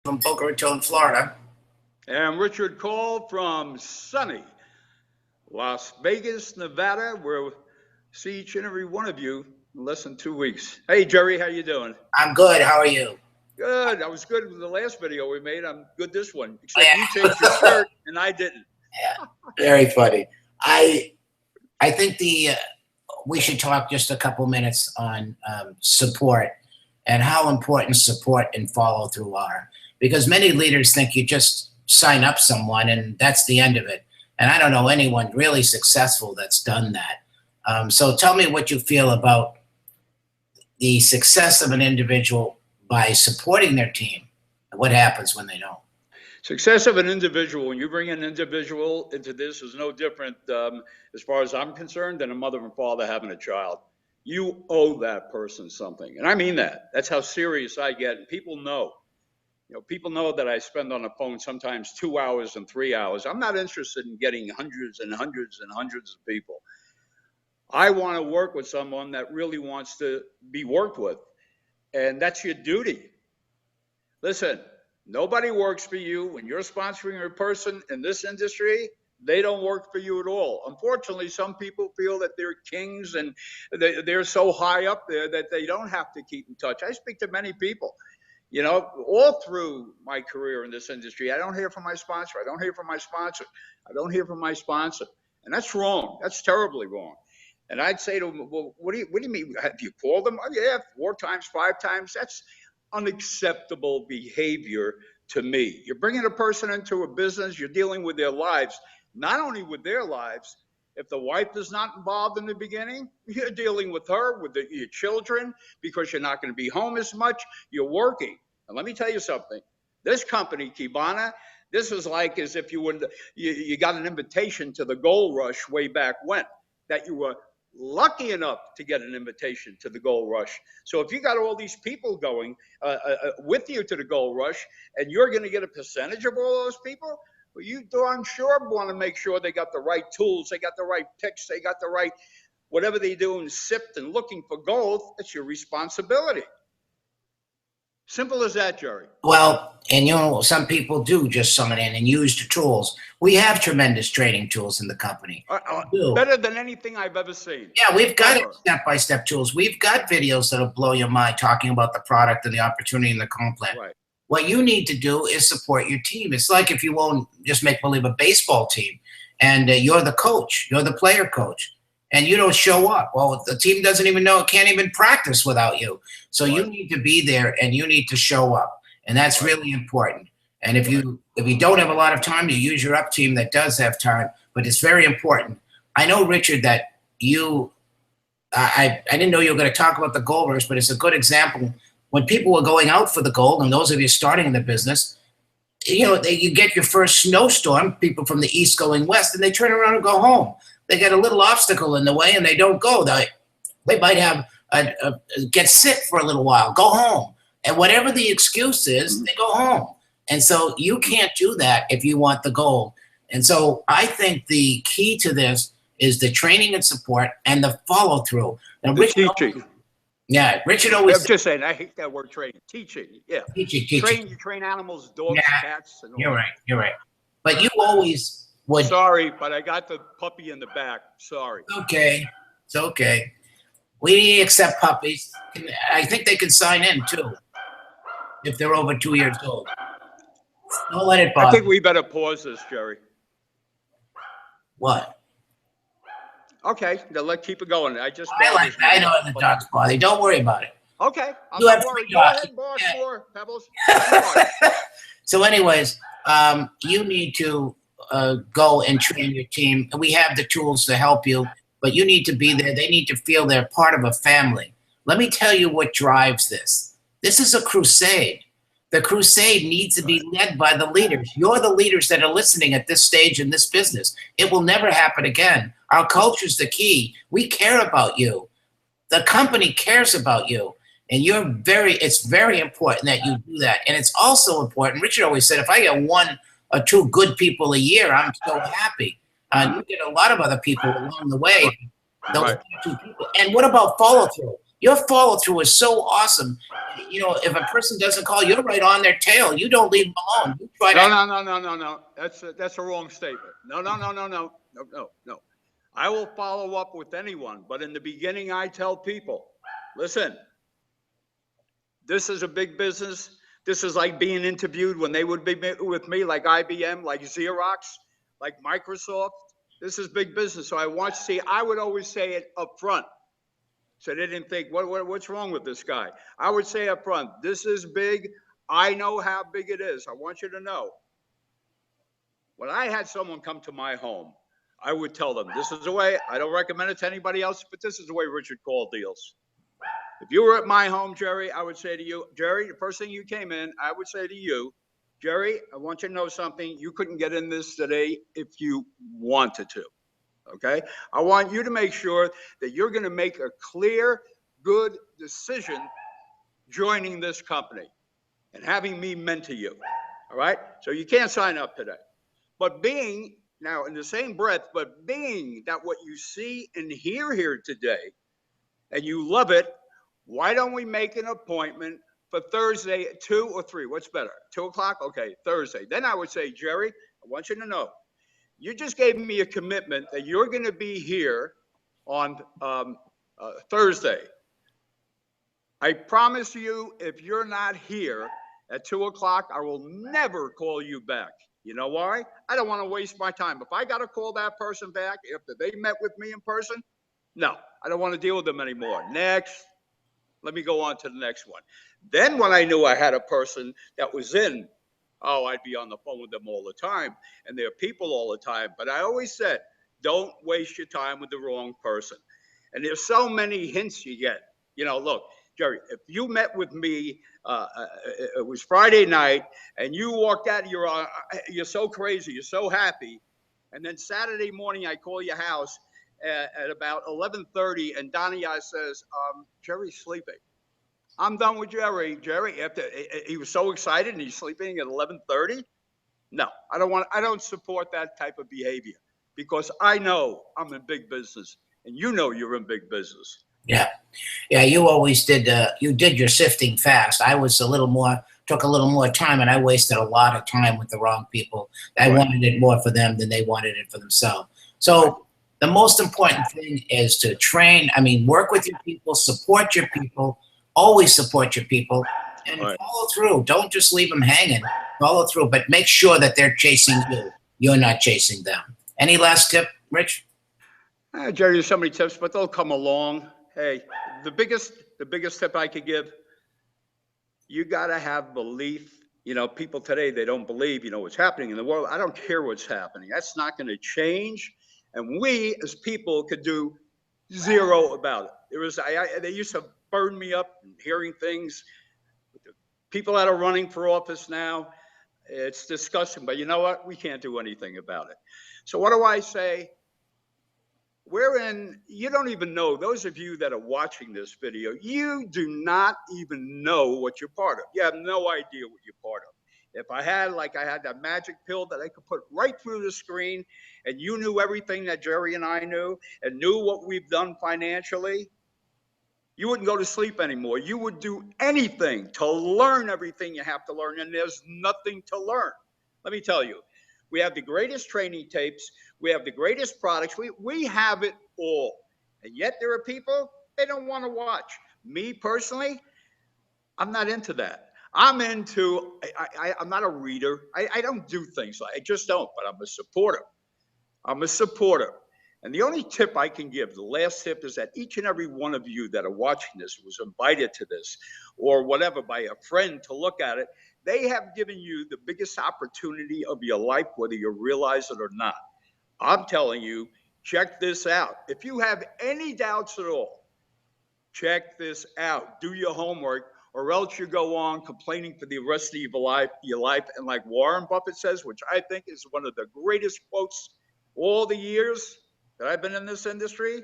from Boca Raton, Florida. And Richard Kall from sunny Las Vegas, Nevada. We'll see each and every one of you in less than 2 weeks. Hey, Jerry, how you doing? I'm good. How are you? Good. I was good with the last video we made. I'm good this one, except you changed your shirt and I didn't. Yeah, very funny. I think we should talk just a couple minutes on support and how important support and follow through are. Because many leaders think you just sign up someone and that's the end of it. And I don't know anyone really successful that's done that. So tell me what you feel about the success of an individual by supporting their team. What happens when they don't? Success of an individual, when you bring an individual into this, is no different, as far as I'm concerned, than a mother and father having a child. You owe that person something. And I mean that. That's how serious I get. And people know. People know that I spend on the phone sometimes 2 hours and 3 hours. I'm not interested in getting hundreds and hundreds and hundreds of people. I want to work with someone that really wants to be worked with. And that's your duty. Listen, nobody works for you. When you're sponsoring a person in this industry, they don't work for you at all. Unfortunately, some people feel that they're kings and they're so high up there that they don't have to keep in touch. I speak to many people, all through my career in this industry. I don't hear from my sponsor. I don't hear from my sponsor. I don't hear from my sponsor. And that's wrong. That's terribly wrong. And I'd say to them, well, what do you mean? Have you called them? Oh, yeah, 4 times, 5 times. That's unacceptable behavior to me. You're bringing a person into a business. You're dealing with their lives, not only with their lives. If the wife is not involved in the beginning, you're dealing with her, with your children, because you're not going to be home as much. You're working. And let me tell you something. This company, Kibana, this is like as if you got an invitation to the Gold Rush way back when, that you were lucky enough to get an invitation to the Gold Rush. So if you got all these people going with you to the Gold Rush, and you're going to get a percentage of all those people, well, you darn sure want to make sure they got the right tools, they got the right picks, they got the right, whatever they do in sift and looking for gold. It's your responsibility. Simple as that, Jerry. Well, and some people do just sign in and use the tools. We have tremendous training tools in the company. Better than anything I've ever seen. Yeah, we've got step-by-step tools. We've got videos that'll blow your mind talking about the product and the opportunity and the comp plan. Right. What you need to do is support your team. It's like if you own, just make believe, a baseball team, and you're the coach, you're the player coach, and you don't show up. Well, the team doesn't even know, can't even practice without you. So you need to be there and you need to show up. And that's really important. And if you don't have a lot of time, you use your up team that does have time, but it's very important. I know, Richard, that I didn't know you were going to talk about the gold rush, but it's a good example. When people were going out for the gold, and those of you starting in the business, you get your first snowstorm, people from the east going west, and they turn around and go home. They get a little obstacle in the way and they don't go. They might have get sick for a little while, go home. And whatever the excuse is, they go home. And so you can't do that if you want the gold. And so I think the key to this is the training and support and the follow through. Now, teaching. Yeah, Richard always. I'm just saying, I hate that word training. Teaching, yeah. Teaching. You train animals, dogs, cats. And all You're right. But you always would. Sorry, but I got the puppy in the back. Sorry. It's okay. We accept puppies. I think they can sign in too, if they're over 2 years old. Don't let it bother. I think we better pause this, Jerry. What? Okay, then let's keep it going. I know the dog's bother. Don't worry about it. Okay, I'm You not have worried. three Go dogs. ahead, boss. Yeah. More pebbles. So anyways, you need to go and train your team. We have the tools to help you, but you need to be there. They need to feel they're part of a family. Let me tell you what drives this. This is a crusade. The crusade needs to be led by the leaders. You're the leaders that are listening at this stage in this business. It will never happen again. Our culture's the key. We care about you. The company cares about you. And it's very important that you do that. And it's also important, Richard always said, if I get 1 or 2 good people a year, I'm so happy. You get a lot of other people along the way. Those 2 people. And what about follow through? Your follow through is so awesome. You know, if a person doesn't call, you're right on their tail. You don't leave them alone. You try No, to. no, no, no, no, no. That's a wrong statement. No, no, no, no, no, no, no, no. I will follow up with anyone, but in the beginning, I tell people, listen, this is a big business. This is like being interviewed when they would be with me, like IBM, like Xerox, like Microsoft. This is big business. So I want you to see, I would always say it up front. So they didn't think, what's wrong with this guy? I would say up front, this is big. I know how big it is. I want you to know. When I had someone come to my home, I would tell them, this is the way, I don't recommend it to anybody else, but this is the way Richard Kall deals. If you were at my home, Jerry, I would say to you, Jerry, the first thing you came in, I would say to you, Jerry, I want you to know something. You couldn't get in this today if you wanted to. Okay? I want you to make sure that you're going to make a clear, good decision joining this company and having me mentor you. All right? So you can't sign up today. But being, now in the same breath, but being that what you see and hear here today, and you love it, why don't we make an appointment for Thursday at 2 or 3? What's better? 2 o'clock? Okay, Thursday. Then I would say, Jerry, I want you to know, you just gave me a commitment that you're going to be here on Thursday. I promise you, if you're not here at 2 o'clock, I will never call you back. You know why? I don't want to waste my time. If I got to call that person back after they met with me in person, no, I don't want to deal with them anymore. Next, let me go on to the next one. Then when I knew I had a person that was in, oh, I'd be on the phone with them all the time, and they're people all the time. But I always said, don't waste your time with the wrong person. And there's so many hints you get. You know, look, Jerry, if you met with me, it was Friday night, and you walked out, you're so crazy, you're so happy, and then Saturday morning I call your house at about 11:30, and Donnie says, Jerry's sleeping. I'm done with Jerry. Jerry, after he was so excited and he's sleeping at 11:30. No, I don't support that type of behavior because I know I'm in big business and you know you're in big business. Yeah, yeah. You always did. You did your sifting fast. I was a little more. Took a little more time, and I wasted a lot of time with the wrong people. I Right. wanted it more for them than they wanted it for themselves. So the most important thing is to train. I mean, work with your people, support your people, always support your people, and Right. follow through. Don't just leave them hanging. Follow through, but make sure that they're chasing you. You're not chasing them. Any last tip, Rich? Jerry, there's so many tips, but they'll come along. Hey, the biggest tip I could give, you got to have belief. You know, people today, they don't believe, you know, what's happening in the world. I don't care what's happening. That's not going to change. And we as people could do zero about it. They used to burn me up hearing things. People that are running for office now, it's disgusting. But you know what? We can't do anything about it. So what do I say? Wherein you don't even know, those of you that are watching this video, you do not even know what you're part of. You have no idea what you're part of. If I had, like I had that magic pill that I could put right through the screen and you knew everything that Jerry and I knew and knew what we've done financially, you wouldn't go to sleep anymore. You would do anything to learn everything you have to learn, and there's nothing to learn. Let me tell you, we have the greatest training tapes. We have the greatest products. We have it all. And yet there are people, they don't want to watch. Me personally, I'm not into that. I'm not a reader. I don't do things like, I just don't, but I'm a supporter. I'm a supporter. And the only tip I can give, the last tip, is that each and every one of you that are watching this was invited to this or whatever by a friend to look at it. They have given you the biggest opportunity of your life, whether you realize it or not. I'm telling you, check this out. If you have any doubts at all, check this out. Do your homework, or else you go on complaining for the rest of your life. And like Warren Buffett says, which I think is one of the greatest quotes all the years that I've been in this industry,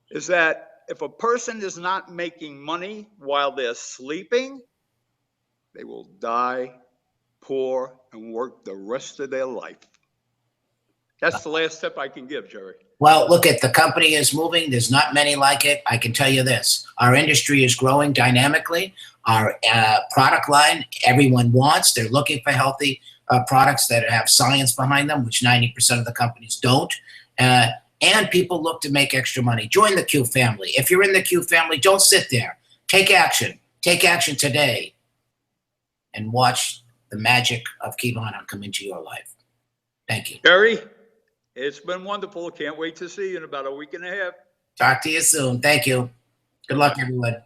is that if a person is not making money while they're sleeping, they will die poor and work the rest of their life. That's the last tip I can give, Jerry. Well, look, at the company is moving. There's not many like it. I can tell you this. Our industry is growing dynamically. Our product line, everyone wants. They're looking for healthy products that have science behind them, which 90% of the companies don't. And people look to make extra money. Join the Q family. If you're in the Q family, don't sit there. Take action. Take action today. And watch the magic of Kivana come into your life. Thank you. Jerry, it's been wonderful. Can't wait to see you in about a week and a half. Talk to you soon. Thank you. Good luck, everyone.